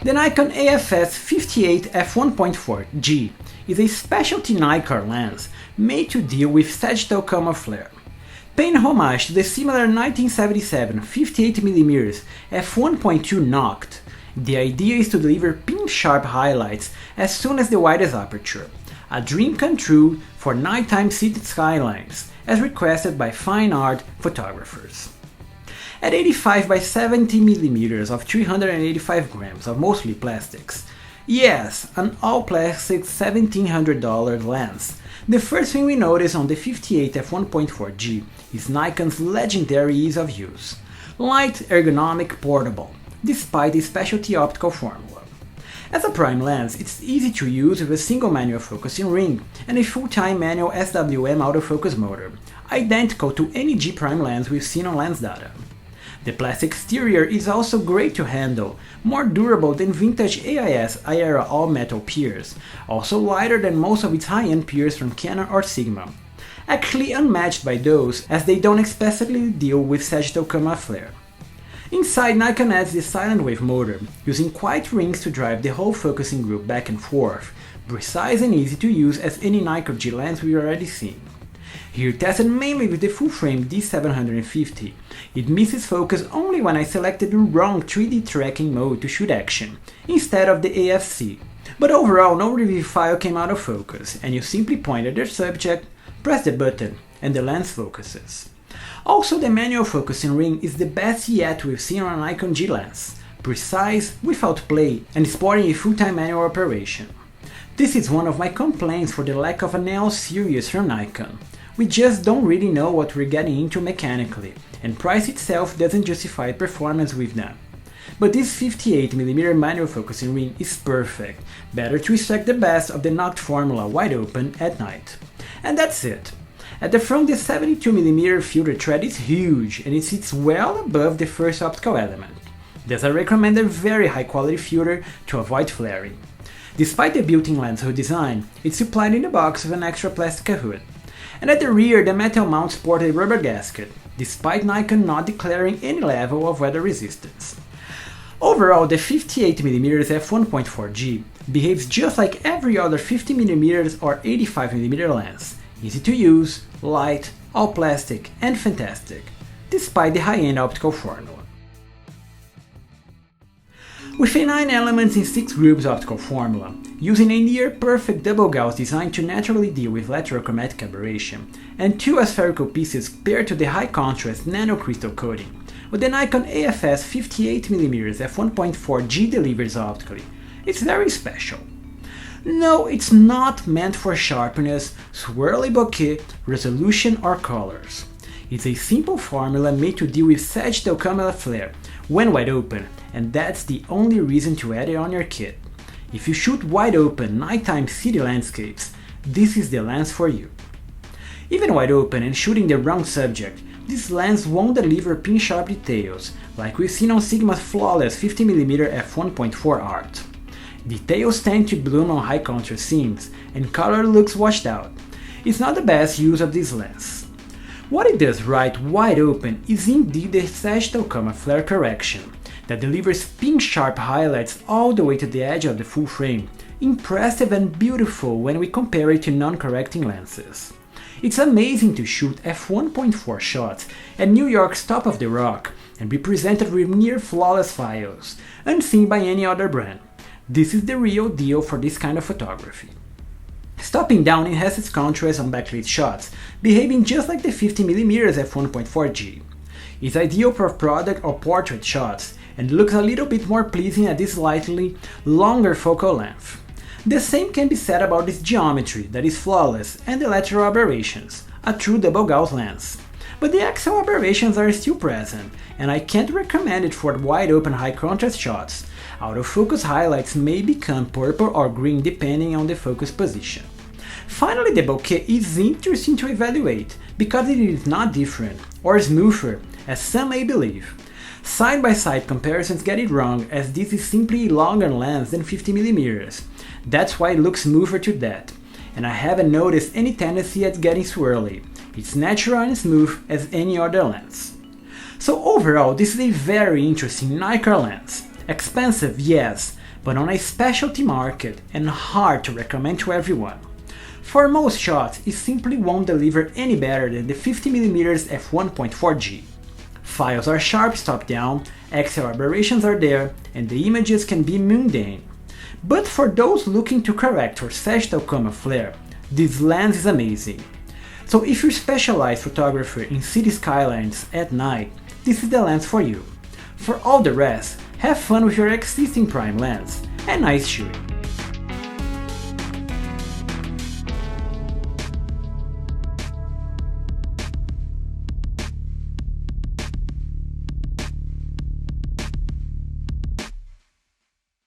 The Nikon AF-S 58 f1.4G is a specialty Nikon lens made to deal with sagittal coma flare. Paying homage to the similar 1977 58mm f1.2 Noct, the idea is to deliver pin-sharp highlights as soon as the widest aperture, a dream come true for nighttime city skylines, as requested by fine art photographers. At 85 by 70mm of 385 grams of mostly plastics, yes, an all-plastic $1,700 lens, the first thing we notice on the 58 f1.4G is Nikon's legendary ease of use. Light, ergonomic, portable, despite a specialty optical formula. As a prime lens, it's easy to use with a single manual focusing ring and a full-time manual SWM autofocus motor, identical to any G prime lens we've seen on lens data. The plastic exterior is also great to handle, more durable than vintage AIS era all-metal peers, also lighter than most of its high-end peers from Canon or Sigma. Actually unmatched by those, as they don't explicitly deal with sagittal coma flare. Inside, Nikon adds the silent wave motor, using quiet rings to drive the whole focusing group back and forth, precise and easy to use as any Nikon G lens we've already seen. Here tested mainly with the full-frame D750, it misses focus only when I selected the wrong 3D tracking mode to shoot action, instead of the AFC. But overall, no review file came out of focus, and you simply point at the subject, press the button, and the lens focuses. Also, the manual focusing ring is the best yet we've seen on a Nikon G lens, precise, without play, and sporting a full-time manual operation. This is one of my complaints for the lack of a Neo series from Nikon. We just don't really know what we're getting into mechanically, and price itself doesn't justify performance with them. But this 58mm manual focusing ring is perfect, better to extract the best of the Noct formula wide open at night. And that's it. At the front, the 72mm filter thread is huge and it sits well above the first optical element. Thus I recommend a very high quality filter to avoid flaring. Despite the built-in lens hood design, it's supplied in the box with an extra plastic hood. And at the rear, the metal mount sports a rubber gasket, despite Nikon not declaring any level of weather resistance. Overall, the 58mm f1.4G behaves just like every other 50mm or 85mm lens, easy to use, light, all plastic, and fantastic, despite the high-end optical formula. With a 9 elements in 6 groups optical formula, using a near-perfect double gauss designed to naturally deal with lateral chromatic aberration, and 2 aspherical pieces paired to the high-contrast nanocrystal coating, what the Nikon AF-S 58mm f1.4G delivers optically, it's very special. No, it's not meant for sharpness, swirly bokeh, resolution or colors. It's a simple formula made to deal with sagittal coma flare when wide open, and that's the only reason to add it on your kit. If you shoot wide open nighttime city landscapes, this is the lens for you. Even wide open and shooting the wrong subject, this lens won't deliver pin-sharp details, like we've seen on Sigma's flawless 50mm f1.4 art. Details tend to bloom on high contrast scenes, and color looks washed out. It's not the best use of this lens. What it does right wide open is indeed the sagittal coma flare correction, that delivers pin-sharp highlights all the way to the edge of the full frame, impressive and beautiful when we compare it to non-correcting lenses. It's amazing to shoot f1.4 shots at New York's top of the rock and be presented with near-flawless files, unseen by any other brand. This is the real deal for this kind of photography. Stopping down enhances contrast on backlit shots, behaving just like the 50mm f1.4G. It's ideal for product or portrait shots, and looks a little bit more pleasing at this slightly longer focal length. The same can be said about its geometry, that is flawless, and the lateral aberrations, a true double gauss lens. But the axial aberrations are still present, and I can't recommend it for wide open high contrast shots. Autofocus highlights may become purple or green depending on the focus position. Finally, the bokeh is interesting to evaluate, because it is not different, or smoother, as some may believe. Side-by-side comparisons get it wrong, as this is simply a longer lens than 50mm. That's why it looks smoother to that, and I haven't noticed any tendency at getting swirly. It's natural and smooth as any other lens. So overall, this is a very interesting Nikon lens, Expensive, yes, but on a specialty market and hard to recommend to everyone. For most shots, it simply won't deliver any better than the 50mm f1.4G. Files are sharp top-down, axial aberrations are there, and the images can be mundane. But for those looking to correct for sagittal coma flare, this lens is amazing. So if you're a specialized photographer in city skylines at night, this is the lens for you. For all the rest, have fun with your existing prime lens, and nice shooting!